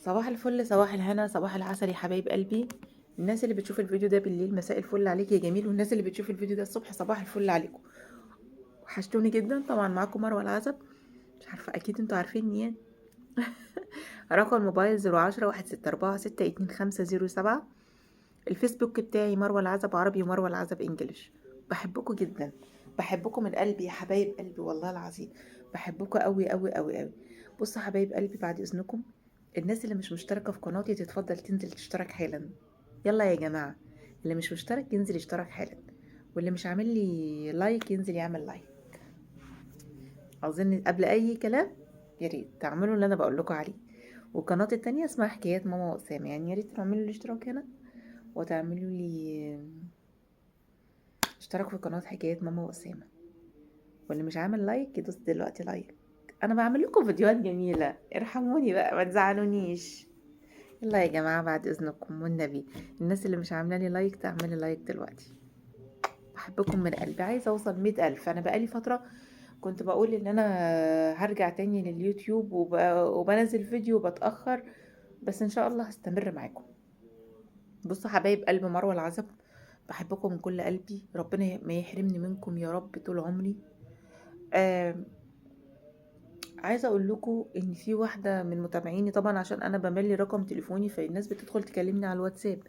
صباح الفل، صباح الهنا، صباح العسل يا حبايب قلبي. الناس اللي بتشوف الفيديو ده بالليل مساء الفل عليك يا جميل، والناس اللي بتشوف الفيديو ده الصبح صباح الفل عليكم. وحشتوني جدا. طبعا معاكم مروه العزب. مش عارفه، اكيد انتوا عارفين يعني. رقم الموبايل 010 164 262507. الفيسبوك بتاعي مروه العزب عربي ومروه العزب انجليش. بحبكم جدا، بحبكم من قلبي يا حبايب قلبي، والله العظيم بحبكم قوي قوي قوي قوي. بصوا حبايب قلبي، بعد اذنكم الناس اللي مش مشتركه في قناتي تتفضل تنزل تشترك حالا. يلا يا جماعه، اللي مش مشترك ينزل يشترك حالا، واللي مش عامل لي لايك ينزل يعمل لايك. اظن قبل اي كلام يا ريت تعملوا اللي انا بقول لكم عليه. والقناه التانية اسمها حكايات ماما واسامه، يعني يا ريت تعملوا لي اشتراك هنا وتعملوا لي اشتراك في قناه حكايات ماما واسامه. واللي مش عامل لايك يدوس دلوقتي لايك. انا بعمل لكم فيديوهات جميله، ارحموني بقى ما تزعلونيش. يلا يا جماعه بعد اذنكم والنبي، الناس اللي مش عامله لي لايك تعملي لايك دلوقتي. بحبكم من قلبي، عايزه اوصل 100,000. انا بقالي فتره كنت بقول ان انا هرجع تاني لليوتيوب وبنزل فيديو بتاخر، بس ان شاء الله هستمر معاكم. بصوا حبايب قلب مروه العزب، بحبكم من كل قلبي، ربنا ما يحرمني منكم يا رب طول عمري. آه عايزه اقول لكم ان في واحده من متابعيني، طبعا عشان انا بملي رقم تليفوني فالناس بتدخل تكلمني على الواتساب،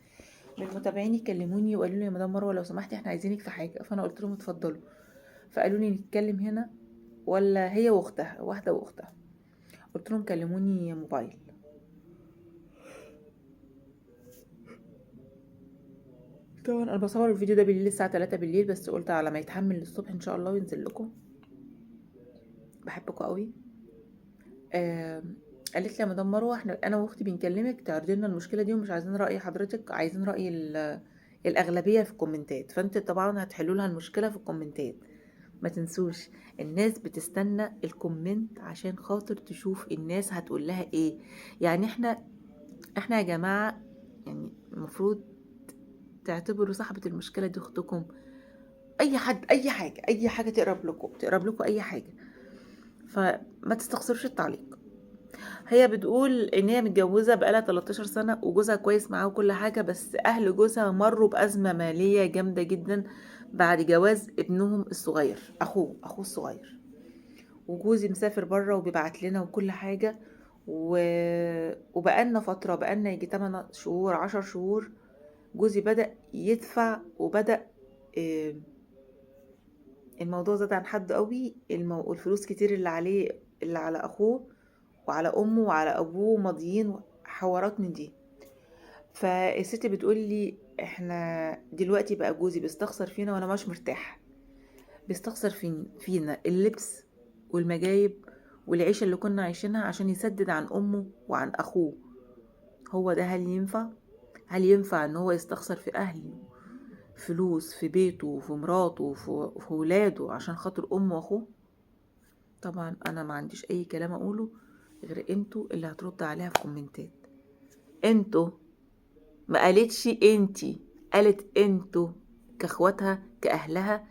من متابعيني كلموني وقالوا لي يا مدام مروه لو سمحتي احنا عايزينك في حاجه، فانا قلت لهم اتفضلوا. فقالوا لي نتكلم هنا ولا هي واختها، واحده واختها. قلت لهم كلموني موبايل. طبعا انا بصور الفيديو ده بالليل الساعه 3 بالليل، بس قلت على ما يتحمل الصبح ان شاء الله وينزل لكم. بحبكم قوي. آه قالت لي يا مدام مروه احنا انا واختي بنكلمك تعرضي لنا المشكله دي، ومش عايزين راي حضرتك، عايزين راي الاغلبيه في الكومنتات، فانت طبعا هتحلوا لها المشكله في الكومنتات. ما تنسوش، الناس بتستنى الكومنت عشان خاطر تشوف الناس هتقول لها ايه. يعني احنا يا جماعه، يعني المفروض تعتبروا صاحبه المشكله دي اختكم. اي حد، اي حاجه تقرب لكم اي حاجه، فما تستخسروش التعليق. هي بتقول ان هي متجوزه بقالها 13 سنه وجوزها كويس معاها وكل حاجه، بس اهل جوزها مروا بازمه ماليه جامده جدا بعد جواز ابنهم الصغير، اخوه الصغير. وجوزي مسافر بره وبيبعت لنا وكل حاجه وبقالنا فتره، بقالنا يجي 8 شهور 10 شهور. جوزي بدأ يدفع وبدأ آه، الموضوع زاد عن حد قوي. الفلوس كتير اللي عليه، اللي على اخوه وعلى امه وعلى ابوه ماضيين حوارات من دي. فالست بتقول لي احنا دلوقتي بقى جوزي بيستخسر فينا وانا مش مرتاحه. بيستخسر فينا اللبس والمجايب والعيشه اللي كنا عايشينها عشان يسدد عن امه وعن اخوه. هو ده هل ينفع؟ هل ينفع ان هو يستخسر في اهله فلوس، في بيته وفي مراته وفي ولاده عشان خاطر امه واخوه؟ طبعا انا ما عنديش اي كلام اقوله غير انتوا اللي هترد عليها في كومنتات. انتوا، ما قالتش انتي، قالت انتوا كاخواتها كاهلها.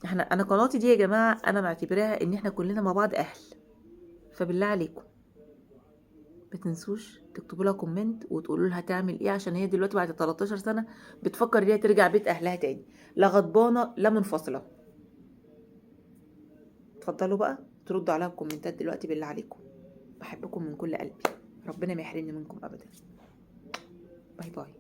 انا قناتي دي يا جماعه انا معتبراها ان احنا كلنا مع بعض اهل. فبالله عليكم ما تنسوش تكتبوا لها كومنت وتقولوا لها تعمل ايه، عشان هي دلوقتي بعد 13 سنه بتفكر ان هي ترجع بيت اهلها تاني، لا غضبانه لا منفصله. اتفضلوا بقى تردوا عليها الكومنتات دلوقتي بالله عليكم. بحبكم من كل قلبي، ربنا ما يحرمني منكم ابدا. باي باي.